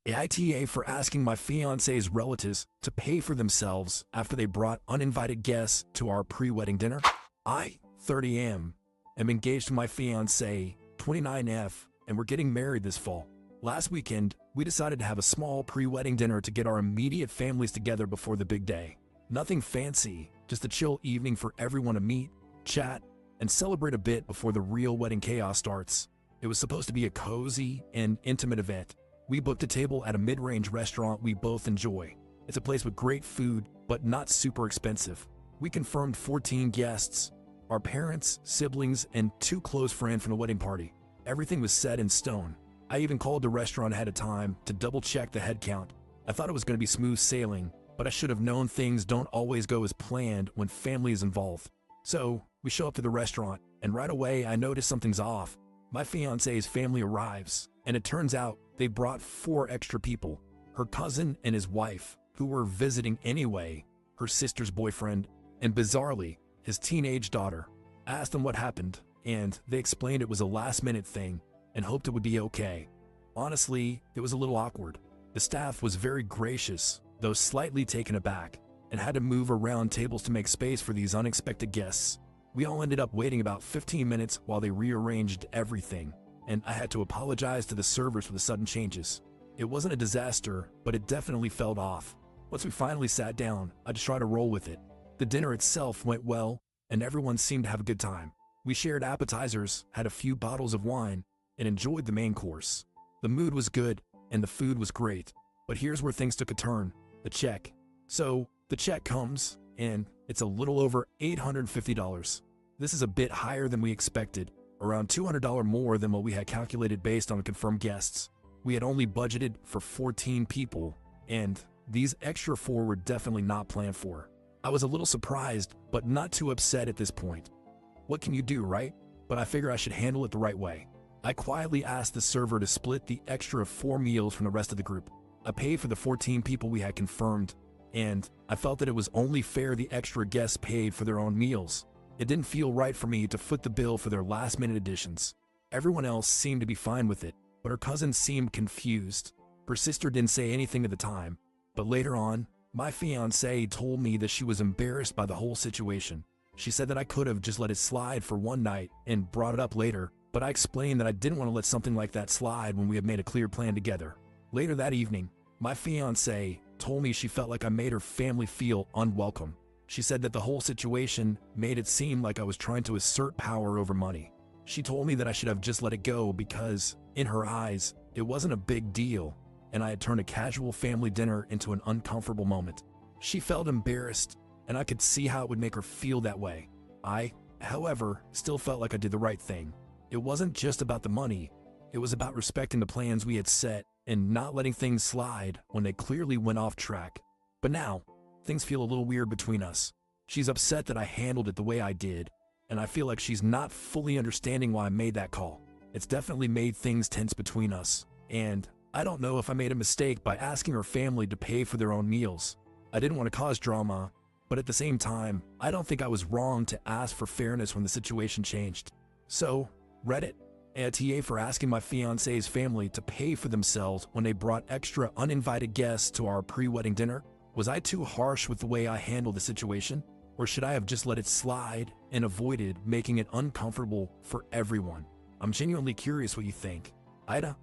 AITA for asking my fiance's relatives to pay for themselves after they brought uninvited guests to our pre-wedding dinner. I, 30 am engaged to my fiancée, 29F, and we're getting married this fall. Last weekend, we decided to have a small pre-wedding dinner to get our immediate families together before the big day. Nothing fancy, just a chill evening for everyone to meet, chat, and celebrate a bit before the real wedding chaos starts. It was supposed to be a cozy and intimate event. We booked a table at a mid-range restaurant we both enjoy. It's a place with great food, but not super expensive. We confirmed 14 guests, our parents, siblings, and 2 close friends from the wedding party. Everything was set in stone. I even called the restaurant ahead of time to double-check the head count. I thought it was going to be smooth sailing, but I should have known things don't always go as planned when family is involved. So, we show up to the restaurant, and right away I notice something's off. My fiance's family arrives, and it turns out they brought 4 extra people. Her cousin and his wife, who were visiting anyway, her sister's boyfriend, and bizarrely, his teenage daughter. I asked them what happened, and they explained it was a last-minute thing and hoped it would be okay. Honestly, it was a little awkward. The staff was very gracious, though slightly taken aback, and had to move around tables to make space for these unexpected guests. We all ended up waiting about 15 minutes while they rearranged everything, and I had to apologize to the servers for the sudden changes. It wasn't a disaster, but it definitely felt off. Once we finally sat down, I just tried to roll with it. The dinner itself went well, and everyone seemed to have a good time. We shared appetizers, had a few bottles of wine, and enjoyed the main course. The mood was good, and the food was great. But here's where things took a turn: the check. So, the check comes, and it's a little over $850. This is a bit higher than we expected, around $200 more than what we had calculated based on confirmed guests. We had only budgeted for 14 people, and these extra 4 were definitely not planned for. I was a little surprised, but not too upset at this point. What can you do, right? But I figure I should handle it the right way. I quietly asked the server to split the extra 4 meals from the rest of the group. I paid for the 14 people we had confirmed, and I felt that it was only fair the extra guests paid for their own meals. It didn't feel right for me to foot the bill for their last-minute additions. Everyone else seemed to be fine with it, but her cousin seemed confused. Her sister didn't say anything at the time, but later on, my fiancée told me that she was embarrassed by the whole situation. She said that I could have just let it slide for one night and brought it up later, but I explained that I didn't want to let something like that slide when we had made a clear plan together. Later that evening, my fiancée told me she felt like I made her family feel unwelcome. She said that the whole situation made it seem like I was trying to assert power over money. She told me that I should have just let it go because, in her eyes, it wasn't a big deal, and I had turned a casual family dinner into an uncomfortable moment. She felt embarrassed, and I could see how it would make her feel that way. I, however, still felt like I did the right thing. It wasn't just about the money, it was about respecting the plans we had set and not letting things slide when they clearly went off track. But now, things feel a little weird between us. She's upset that I handled it the way I did, and I feel like she's not fully understanding why I made that call. It's definitely made things tense between us, and I don't know if I made a mistake by asking her family to pay for their own meals. I didn't want to cause drama, but at the same time, I don't think I was wrong to ask for fairness when the situation changed. So, Reddit, AITA for asking my fiancé's family to pay for themselves when they brought extra uninvited guests to our pre-wedding dinner. Was I too harsh with the way I handled the situation? Or should I have just let it slide and avoided making it uncomfortable for everyone? I'm genuinely curious what you think. AITA?